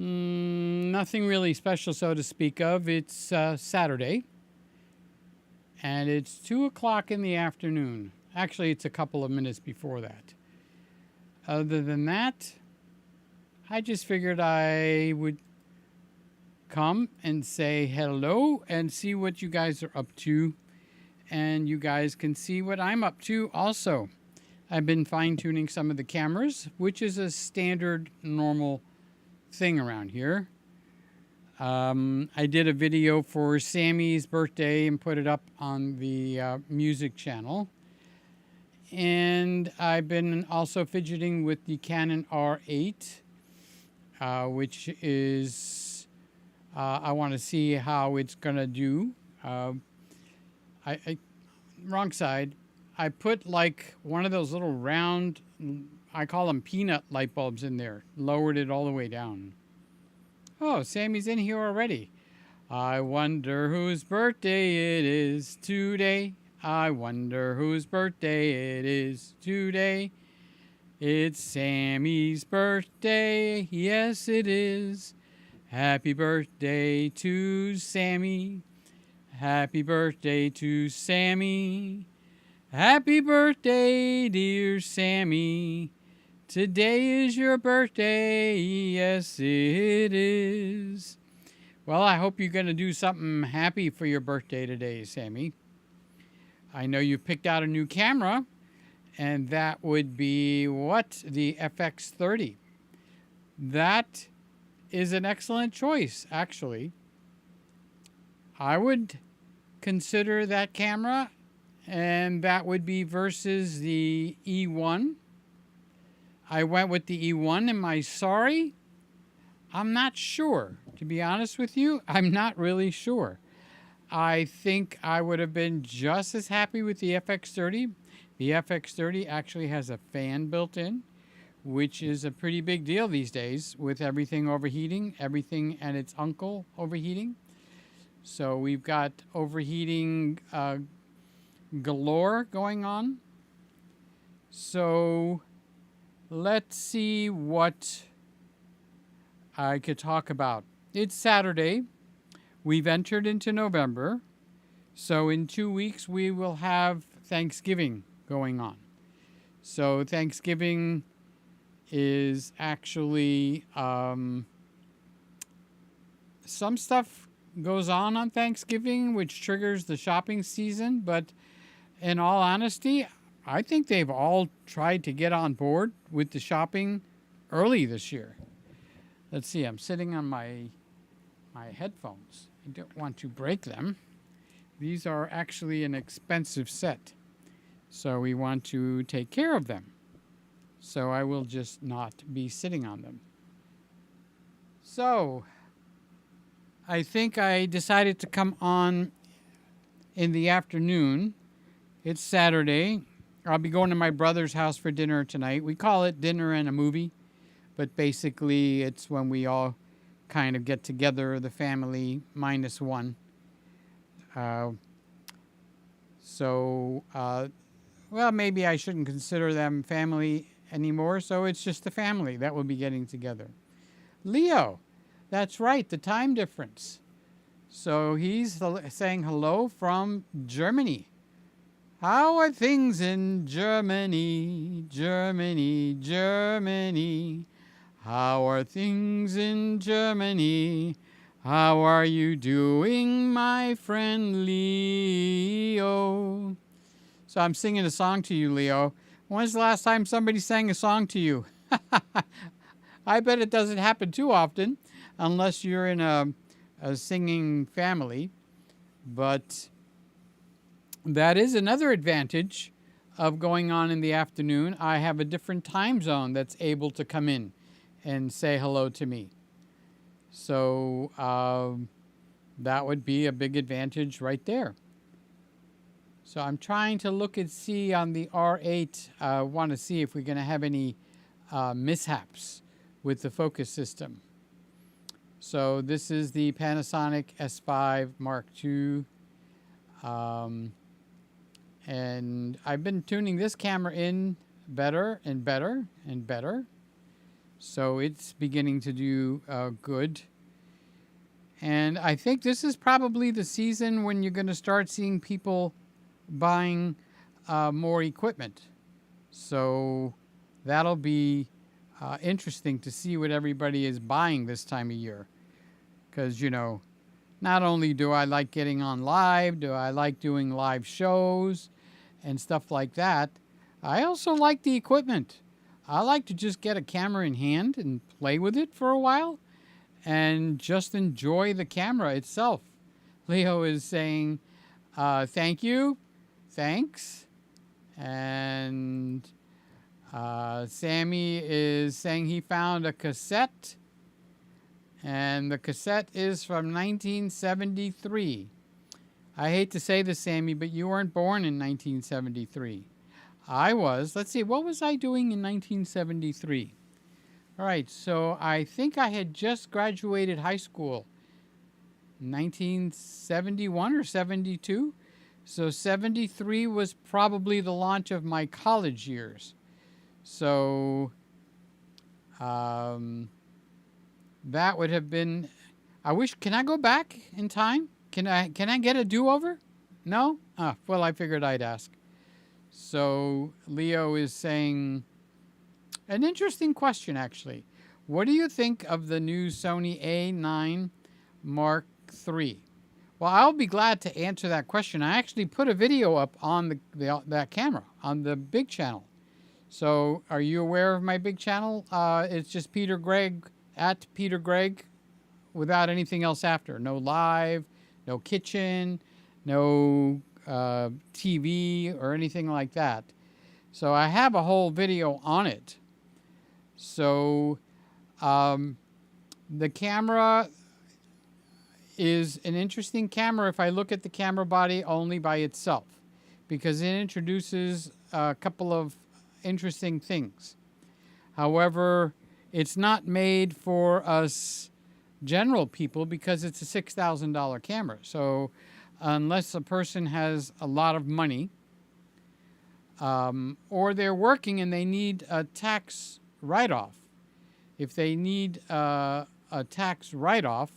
Nothing really special, so to speak of. It's Saturday, and it's 2 o'clock in the afternoon. Actually, it's a couple of minutes before that. Other than that, I just figured I would come and say hello and see what you guys are up to. And you guys can see what I'm up to also. I've been fine-tuning some of the cameras, which is a standard, normal thing around here. I did a video for Sammy's birthday and put it up on the music channel. And I've been also fidgeting with the Canon R8, which is, I want to see how it's going to do. Wrong side. I put like one of those little round, I call them peanut light bulbs in there. Lowered it all the way down. Oh, Sammy's in here already. I wonder whose birthday it is today. I wonder whose birthday it is today. It's Sammy's birthday. Yes, it is. Happy birthday to Sammy. Happy birthday to Sammy. Happy birthday, dear Sammy. Today is your birthday. Yes, it is. Well, I hope you're going to do something happy for your birthday today, Sammy. I know you picked out a new camera, and that would be what? The FX30. That is an excellent choice, actually. I would consider that camera, and that would be versus the E1. I went with the E1. Am I sorry? I'm not sure. To be honest with you, I'm not really sure. I think I would have been just as happy with the FX30. The FX30 actually has a fan built in, which is a pretty big deal these days with everything overheating, everything and its uncle overheating. So we've got overheating galore going on. So let's see what I could talk about. It's Saturday. We've entered into November. So in 2 weeks, we will have Thanksgiving going on. So Thanksgiving is actually some stuff goes on Thanksgiving, which triggers the shopping season. But in all honesty, I think they've all tried to get on board with the shopping early this year. Let's see, I'm sitting on my headphones. I don't want to break them. These are actually an expensive set, so we want to take care of them. So I will just not be sitting on them. So I think I decided to come on in the afternoon. It's Saturday. I'll be going to my brother's house for dinner tonight. We call it dinner and a movie, but basically it's when we all kind of get together, the family minus one. Well, maybe I shouldn't consider them family anymore, so it's just the family that will be getting together. Leo, that's right, the time difference. So he's saying hello from Germany. How are things in Germany, Germany, Germany? How are things in Germany? How are you doing, my friend Leo? So I'm singing a song to you, Leo. When's the last time somebody sang a song to you? I bet it doesn't happen too often, unless you're in a singing family. But that is another advantage of going on in the afternoon. I have a different time zone that's able to come in and say hello to me. So that would be a big advantage right there. So I'm trying to look and see on the R8, want to see if we're going to have any mishaps with the focus system. So this is the Panasonic S5 Mark II. And I've been tuning this camera in better and better and better. So it's beginning to do good. And I think this is probably the season when you're going to start seeing people buying more equipment. So that'll be interesting to see what everybody is buying this time of year. Because, not only do I like getting on live, do I like doing live shows and stuff like that, I also like the equipment. I like to just get a camera in hand and play with it for a while and just enjoy the camera itself. Leo is saying, thank you, thanks. And Sammy is saying he found a cassette, and the cassette is from 1973. I hate to say this, Sammy, but you weren't born in 1973. I was. Let's see, what was I doing in 1973? All right, so I think I had just graduated high school, 1971 or 72. So 73 was probably the launch of my college years. So that would have been, can I go back in time? Can I get a do-over? No? Well, I figured I'd ask. So Leo is saying, an interesting question, actually. What do you think of the new Sony A9 Mark III? Well, I'll be glad to answer that question. I actually put a video up on that camera on the big channel. So are you aware of my big channel? It's just Peter Gregg, at Peter Gregg, without anything else after. No live, no kitchen, no TV or anything like that. So I have a whole video on it. So the camera is an interesting camera if I look at the camera body only by itself, because it introduces a couple of interesting things. However, it's not made for us general people because it's a $6,000 camera. So unless a person has a lot of money, or they're working and they need a tax write-off. If they need a tax write-off,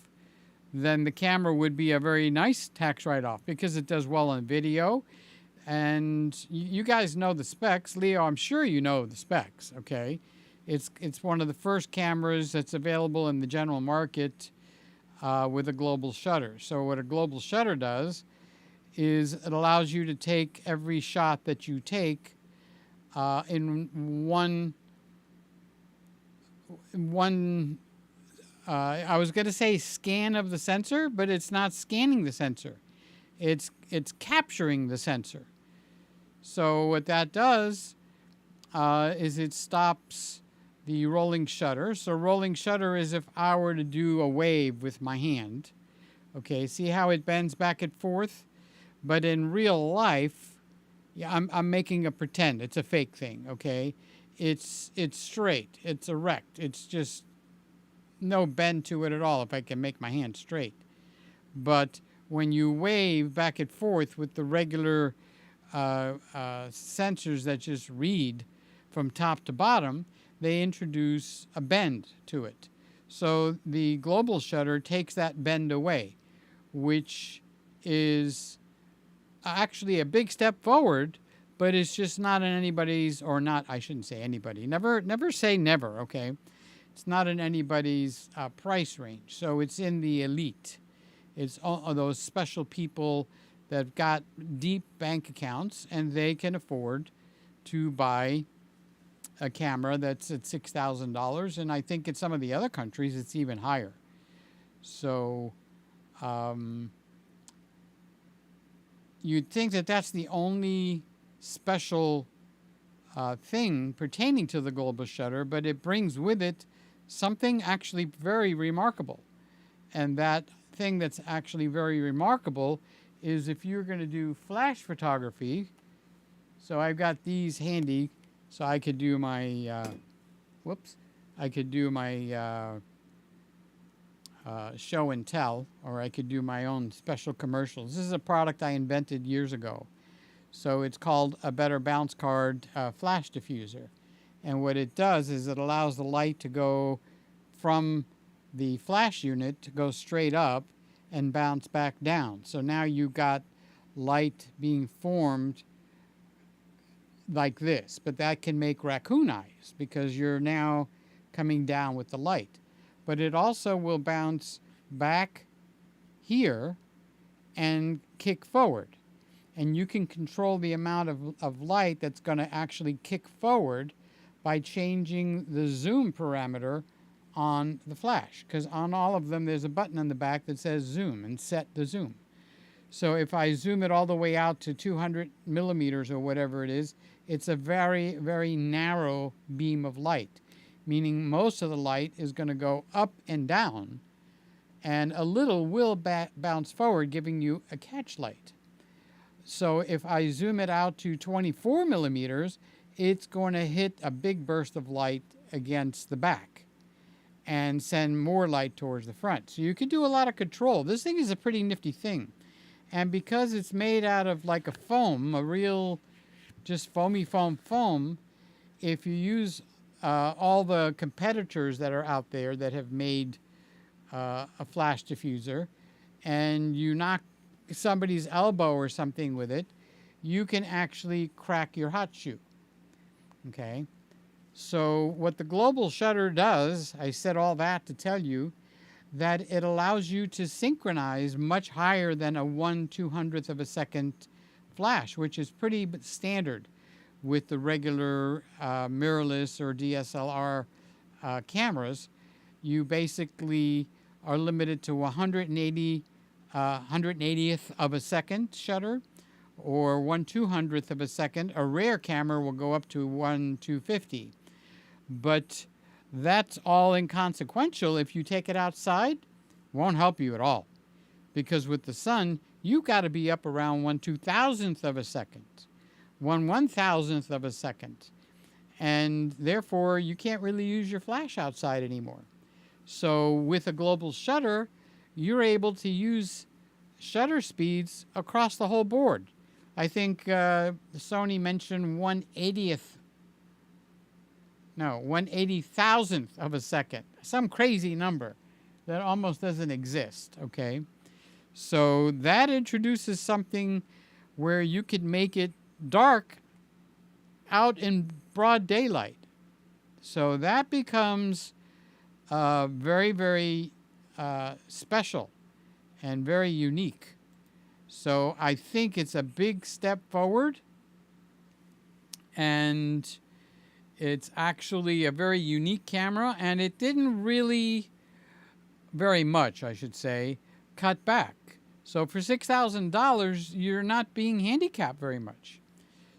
then the camera would be a very nice tax write-off because it does well on video. And you guys know the specs. Leo, I'm sure you know the specs, okay? It's one of the first cameras that's available in the general market with a global shutter. So what a global shutter does is it allows you to take every shot that you take in one I was going to say scan of the sensor, but it's not scanning the sensor. It's capturing the sensor. So what that does is it stops the rolling shutter. So rolling shutter is if I were to do a wave with my hand. Okay, see how it bends back and forth? But in real life, yeah, I'm making a pretend. It's a fake thing, okay? It's straight. It's erect. It's just no bend to it at all if I can make my hand straight. But when you wave back and forth with the regular sensors that just read from top to bottom, they introduce a bend to it. So the global shutter takes that bend away, which is actually a big step forward, but it's just not in anybody's, or not, I shouldn't say anybody. Never say never, okay? It's not in anybody's price range. So it's in the elite. It's all those special people that got deep bank accounts and they can afford to buy a camera that's at $6,000. And I think in some of the other countries, it's even higher. So you'd think that that's the only special thing pertaining to the global shutter, but it brings with it something actually very remarkable. And that thing that's actually very remarkable is if you're going to do flash photography. So I've got these handy, so I could do my, I could do my show and tell, or I could do my own special commercials. This is a product I invented years ago. So it's called a Better Bounce Card flash diffuser. And what it does is it allows the light to go from the flash unit to go straight up and bounce back down. So now you've got light being formed like this, but that can make raccoon eyes because you're now coming down with the light. But it also will bounce back here and kick forward. And you can control the amount of light that's going to actually kick forward by changing the zoom parameter on the flash. Because on all of them, there's a button on the back that says zoom and set the zoom. So if I zoom it all the way out to 200 millimeters or whatever it is, it's a very, very narrow beam of light, meaning most of the light is going to go up and down, and a little will bounce forward, giving you a catch light. So if I zoom it out to 24 millimeters, it's going to hit a big burst of light against the back and send more light towards the front. So you can do a lot of control. This thing is a pretty nifty thing. And because it's made out of like a foam, a real just foamy foam, if you use all the competitors that are out there that have made a flash diffuser, and you knock somebody's elbow or something with it, you can actually crack your hot shoe. Okay? So what the global shutter does, I said all that to tell you, that it allows you to synchronize much higher than a 1/200th of a second flash, which is pretty standard with the regular mirrorless or DSLR cameras. You basically are limited to 180th of a second shutter, or 1/200th of a second. A rare camera will go up to 1/250. But that's all inconsequential. If you take it outside, won't help you at all. Because with the sun, you got to be up around 1/2000th of a second, 1/1000th of a second. And therefore, you can't really use your flash outside anymore. So with a global shutter, you're able to use shutter speeds across the whole board. I think Sony mentioned 180,000th of a second. Some crazy number that almost doesn't exist, okay? So that introduces something where you could make it dark out in broad daylight. So that becomes very, very special and very unique. So I think it's a big step forward, and it's actually a very unique camera, and it didn't really, very much, I should say, cut back. So for $6,000, you're not being handicapped very much.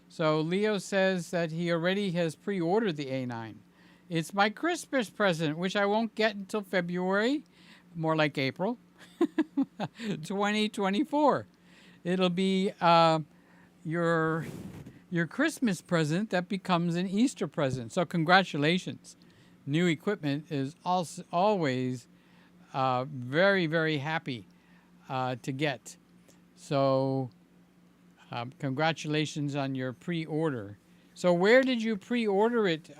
So Leo says that he already has pre-ordered the A9. It's my Christmas present, which I won't get until February, more like April, 2024. It'll be your Christmas present that becomes an Easter present. So congratulations. New equipment is also always very, very happy to get. So congratulations on your pre-order. So where did you pre-order it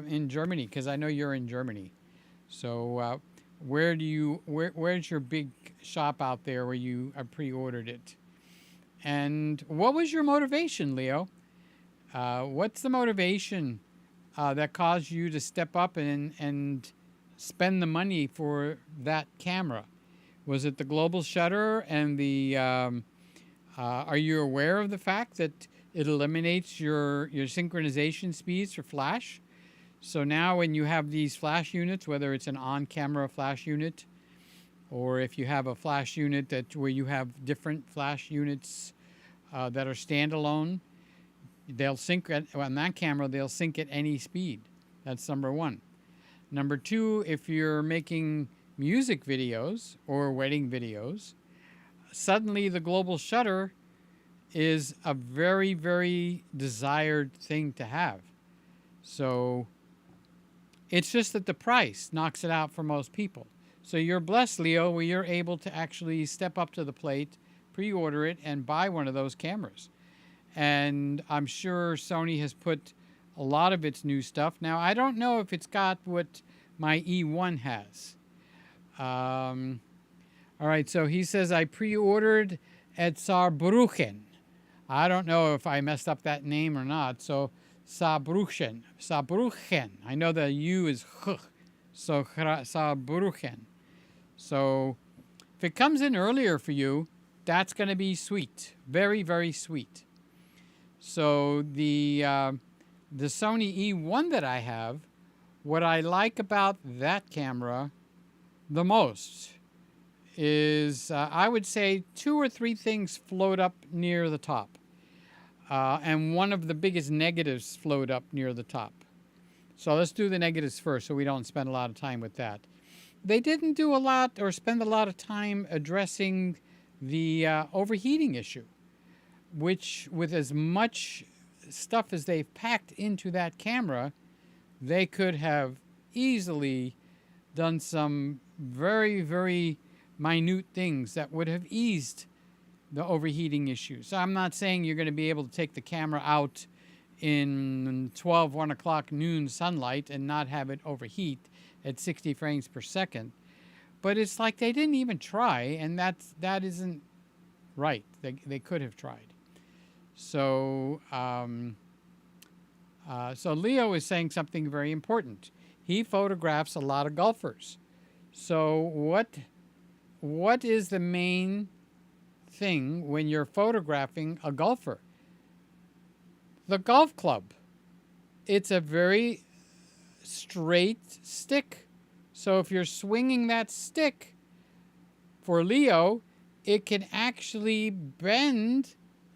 in Germany? Because I know you're in Germany. So where's your big shop out there where you pre-ordered it? And what was your motivation, Leo? What's the motivation that caused you to step up and spend the money for that camera? Was it the global shutter and the? Are you aware of the fact that it eliminates your synchronization speeds for flash? So now when you have these flash units, whether it's an on-camera flash unit, or if you have a flash unit where you have different flash units that are standalone, they'll sync on that camera. They'll sync at any speed. That's number one. Number two, if you're making music videos or wedding videos, suddenly the global shutter is a very, very desired thing to have. So it's just that the price knocks it out for most people. So you're blessed, Leo, where you're able to actually step up to the plate, pre-order it, and buy one of those cameras. And I'm sure Sony has put a lot of its new stuff. Now, I don't know if it's got what my E1 has. All right, so he says, I pre-ordered at Saarbrücken. I don't know if I messed up that name or not. So Saarbrücken. Saarbrücken. I know the U is H. So Saarbrücken. So if it comes in earlier for you, that's going to be sweet. Very, very sweet. So the Sony E1 that I have, what I like about that camera the most is I would say 2 or 3 things float up near the top. And one of the biggest negatives float up near the top. So let's do the negatives first so we don't spend a lot of time with that. They didn't do a lot or spend a lot of time addressing the overheating issue, which with as much stuff as they've packed into that camera, they could have easily done some very, very minute things that would have eased the overheating issue. So I'm not saying you're going to be able to take the camera out in 1 o'clock noon sunlight and not have it overheat at 60 frames per second. But it's like they didn't even try, and that isn't right. They could have tried. So, so Leo is saying something very important. He photographs a lot of golfers. So what is the main thing when you're photographing a golfer? The golf club. It's a very straight stick. So if you're swinging that stick, for Leo, it can actually bend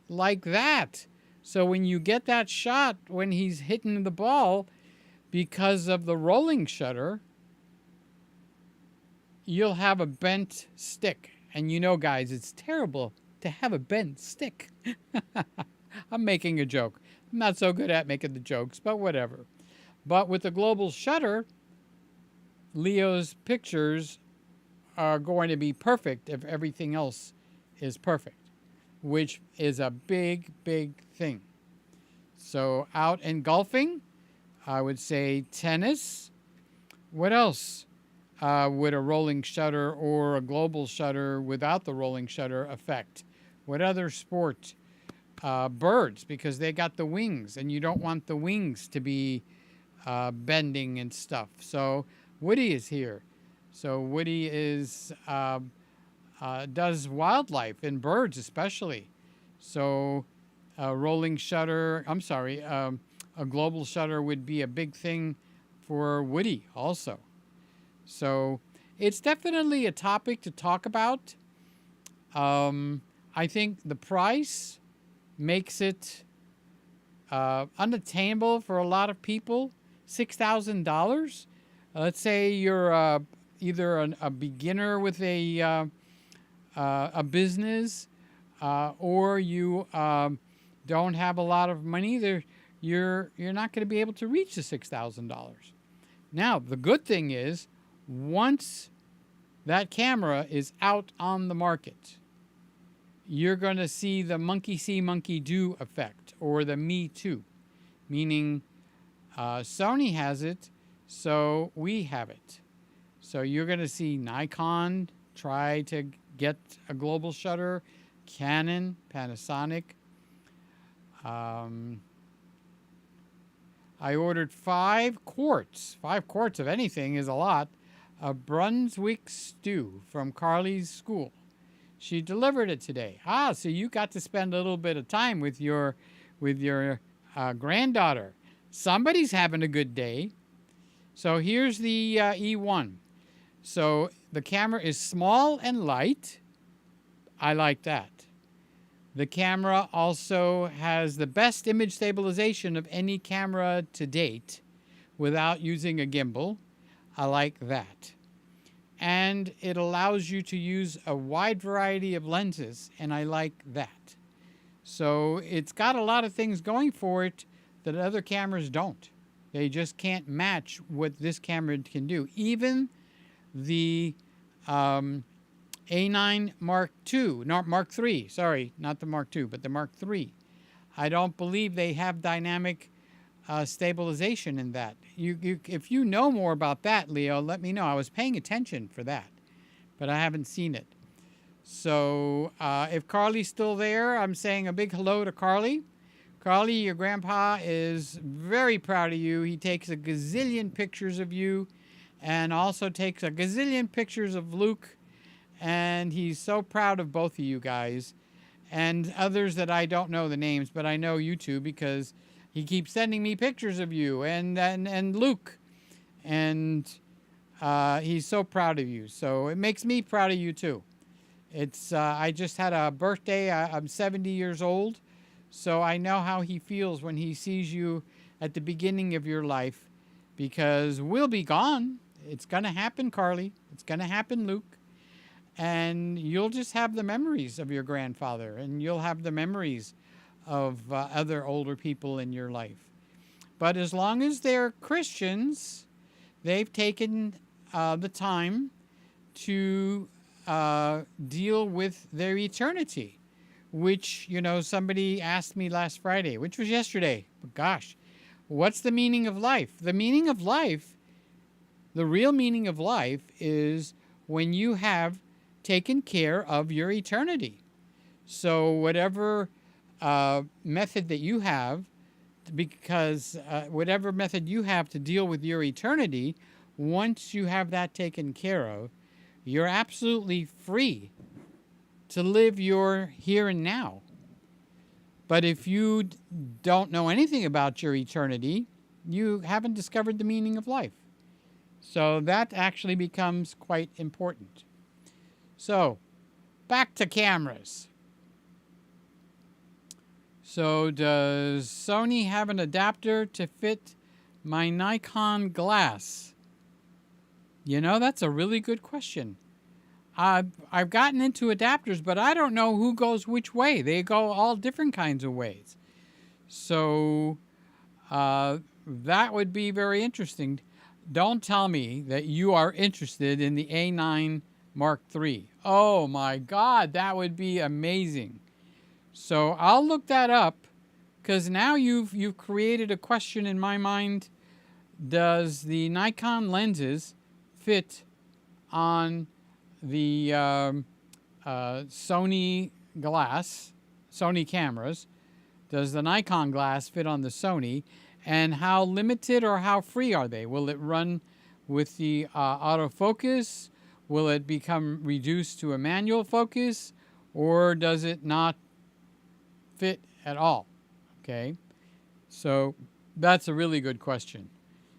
like that. So when you get that shot when he's hitting the ball, because of the rolling shutter, you'll have a bent stick. And you know, guys, it's terrible to have a bent stick. I'm making a joke. I'm not so good at making the jokes, but whatever. But with the global shutter, Leo's pictures are going to be perfect if everything else is perfect, which is a big, big thing. So out and golfing, I would say tennis. What else would a rolling shutter or a global shutter without the rolling shutter affect? What other sport? Birds, because they got the wings, and you don't want the wings to be bending and stuff. So Woody is here. So Woody is does wildlife and birds especially. So a rolling shutter, a global shutter would be a big thing for Woody also. So it's definitely a topic to talk about. I think the price makes it unattainable for a lot of people. $6,000. Let's say you're either a beginner with a business, or you don't have a lot of money. You're not going to be able to reach the $6,000. Now, the good thing is, once that camera is out on the market, you're going to see the monkey see, monkey do effect, or the me too, meaning Sony has it, so we have it. So you're going to see Nikon try to get a global shutter, Canon, Panasonic. I ordered 5 quarts. 5 quarts of anything is a lot. Of Brunswick stew from Carly's school. She delivered it today. So you got to spend a little bit of time with your granddaughter. Somebody's having a good day. So here's the E1. So the camera is small and light. I like that. The camera also has the best image stabilization of any camera to date without using a gimbal. I like that. And it allows you to use a wide variety of lenses, and I like that. So it's got a lot of things going for it that other cameras don't. They just can't match what this camera can do. Even the A9 Mark II, not Mark III, sorry, not the Mark II, but the Mark III. I don't believe they have dynamic stabilization in that. If you know more about that, Leo, let me know. I was paying attention for that, but I haven't seen it. So if Carly's still there, I'm saying a big hello to Carly. Carly, your grandpa is very proud of you. He takes a gazillion pictures of you and also takes a gazillion pictures of Luke. And he's so proud of both of you guys and others that I don't know the names, but I know you two because he keeps sending me pictures of you and Luke. And he's so proud of you. So it makes me proud of you too. I just had a birthday. I'm 70 years old. So I know how he feels when he sees you at the beginning of your life because we'll be gone. It's going to happen, Carly. It's going to happen, Luke. And you'll just have the memories of your grandfather and you'll have the memories of other older people in your life. But as long as they're Christians, they've taken the time to deal with their eternity. Which, somebody asked me last Friday, which was yesterday. But gosh, what's the meaning of life? The meaning of life, the real meaning of life is when you have taken care of your eternity. So whatever method that you have, because whatever method you have to deal with your eternity, once you have that taken care of, you're absolutely free to live your here and now. But if you don't know anything about your eternity, you haven't discovered the meaning of life. So that actually becomes quite important. So, back to cameras. So does Sony have an adapter to fit my Nikon glass? That's a really good question. I've gotten into adapters, but I don't know who goes which way. They go all different kinds of ways. So that would be very interesting. Don't tell me that you are interested in the A9 Mark III. Oh my God, that would be amazing. So I'll look that up because now you've created a question in my mind. Does the Nikon lenses fit on the Sony glass, Sony cameras? Does the Nikon glass fit on the Sony? And how limited or how free are they? Will it run with the autofocus? Will it become reduced to a manual focus? Or does it not fit at all? Okay, so that's a really good question.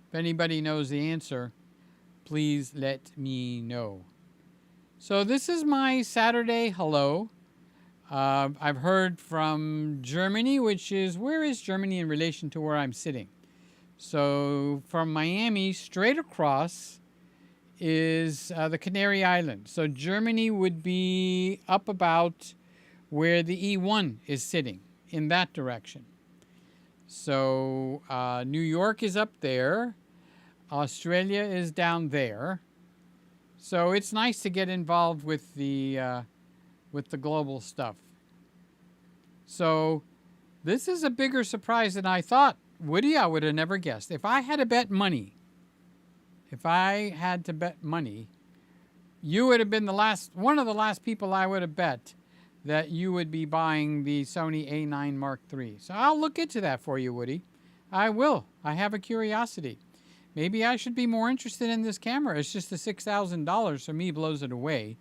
If anybody knows the answer, please let me know. So this is my Saturday hello. I've heard from Germany, where is Germany in relation to where I'm sitting? So from Miami, straight across is the Canary Islands. So Germany would be up about where the E1 is sitting, in that direction. So New York is up there. Australia is down there. So it's nice to get involved with the global stuff. So this is a bigger surprise than I thought. Woody, I would have never guessed. If I had to bet money, you would have been one of the last people I would have bet that you would be buying the Sony A9 Mark III. So I'll look into that for you, Woody. I will. I have a curiosity. Maybe I should be more interested in this camera. It's just the $6,000 for me blows it away.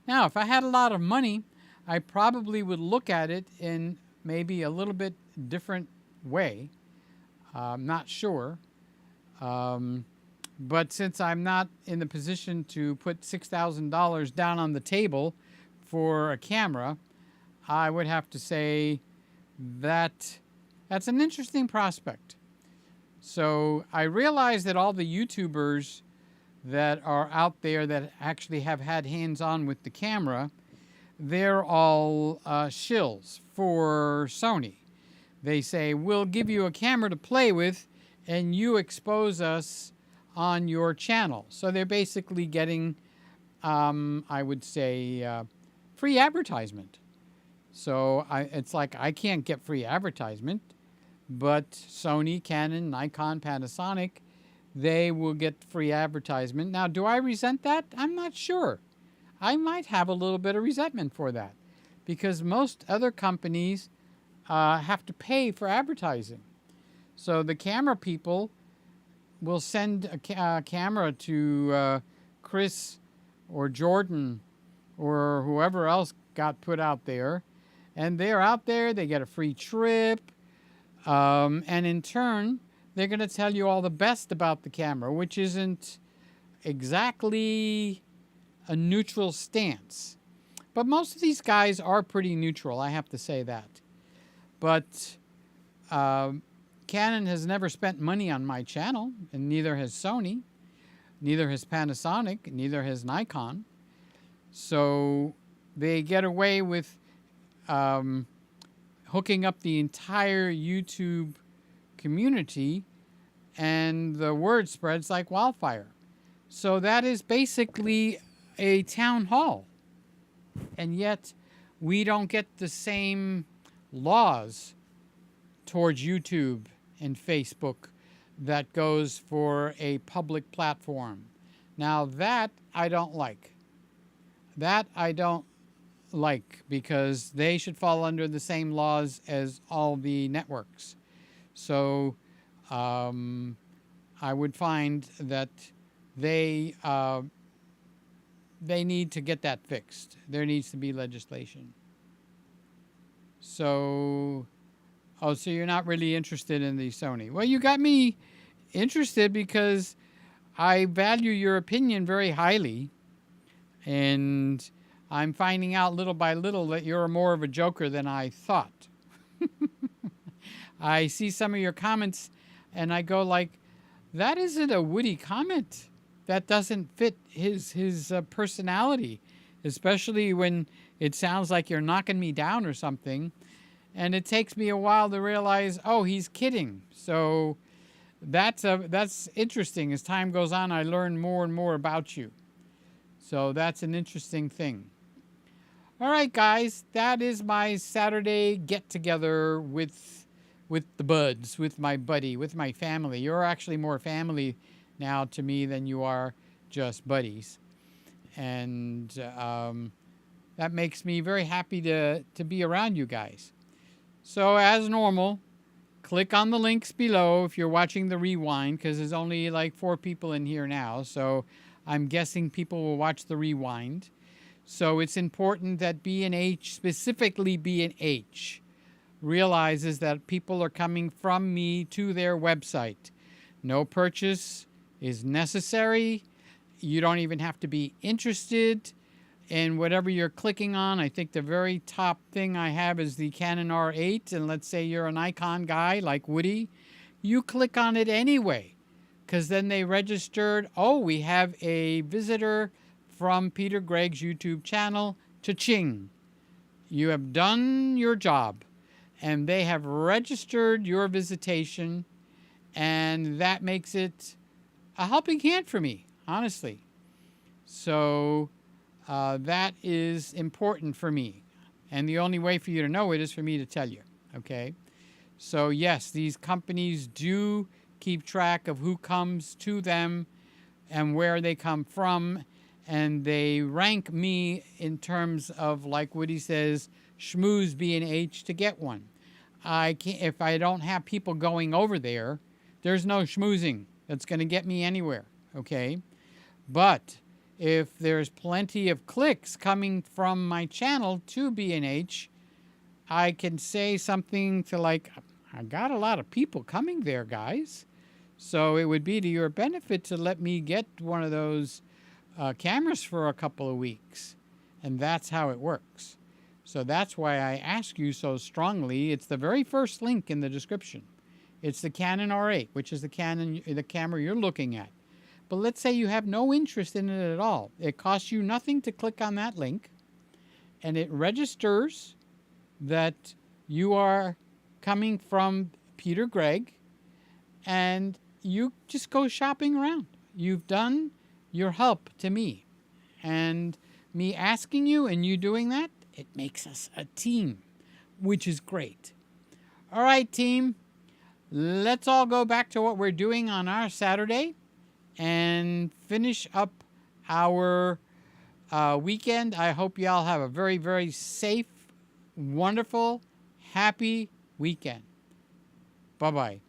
Now, if I had a lot of money, I probably would look at it in maybe a little bit different way. I'm not sure. But since I'm not in the position to put $6,000 down on the table for a camera, I would have to say that that's an interesting prospect. So I realize that all the YouTubers that are out there that actually have had hands-on with the camera, they're all shills for Sony. They say, we'll give you a camera to play with and you expose us on your channel. So they're basically getting, I would say, free advertisement. So it's like I can't get free advertisement, But Sony, Canon, Nikon, Panasonic, they will get free advertisement. Now, do I resent that? I'm not sure. I might have a little bit of resentment for that because most other companies have to pay for advertising. So the camera people will send a camera to Chris or Jordan or whoever else got put out there. And they're out there, they get a free trip. And in turn, they're going to tell you all the best about the camera, which isn't exactly a neutral stance. But most of these guys are pretty neutral, I have to say that. But Canon has never spent money on my channel, and neither has Sony, neither has Panasonic, neither has Nikon. So they get away with hooking up the entire YouTube community, and the word spreads like wildfire. So that is basically a town hall. And yet we don't get the same laws towards YouTube and Facebook that goes for a public platform. Now that I don't like. That I don't like because they should fall under the same laws as all the networks. So I would find that they need to get that fixed. There needs to be legislation. So, so you're not really interested in the Sony. Well, you got me interested because I value your opinion very highly. And I'm finding out little by little that you're more of a joker than I thought. I see some of your comments and I go like, that isn't a witty comment. That doesn't fit his personality, especially when it sounds like you're knocking me down or something. And it takes me a while to realize, oh, he's kidding. So that's interesting. As time goes on, I learn more and more about you. So that's an interesting thing. All right, guys, that is my Saturday get-together with the buds, with my buddy, with my family. You're actually more family now to me than you are just buddies. And that makes me very happy to be around you guys. So as normal, click on the links below if you're watching the rewind, because there's only like 4 people in here now. So I'm guessing people will watch the rewind. So it's important that B&H, specifically B&H, realizes that people are coming from me to their website. No purchase is necessary. You don't even have to be interested in whatever you're clicking on. I think the very top thing I have is the Canon R8, and let's say you're a Nikon guy like Woody. You click on it anyway, because then they registered, oh, we have a visitor from Peter Gregg's YouTube channel, cha-ching. You have done your job, and they have registered your visitation, and that makes it a helping hand for me, honestly. So that is important for me, and the only way for you to know it is for me to tell you, okay? So yes, these companies do keep track of who comes to them and where they come from, and they rank me in terms of, like Woody says, schmooze B&H to get one. I can't, if I don't have people going over there, there's no schmoozing that's going to get me anywhere, okay? But if there's plenty of clicks coming from my channel to B&H, I can say something to like, I got a lot of people coming there, guys. So it would be to your benefit to let me get one of those cameras for a couple of weeks. And that's how it works. So that's why I ask you so strongly. It's the very first link in the description. It's the Canon R8, which is the camera you're looking at. But let's say you have no interest in it at all. It costs you nothing to click on that link, and it registers that you are coming from Peter Gregg, and you just go shopping around. You've done your help to me. And me asking you and you doing that, it makes us a team, which is great. All right, team. let's all go back to what we're doing on our Saturday and finish up our weekend. I hope y'all have a very, very safe, wonderful, happy weekend. Bye-bye.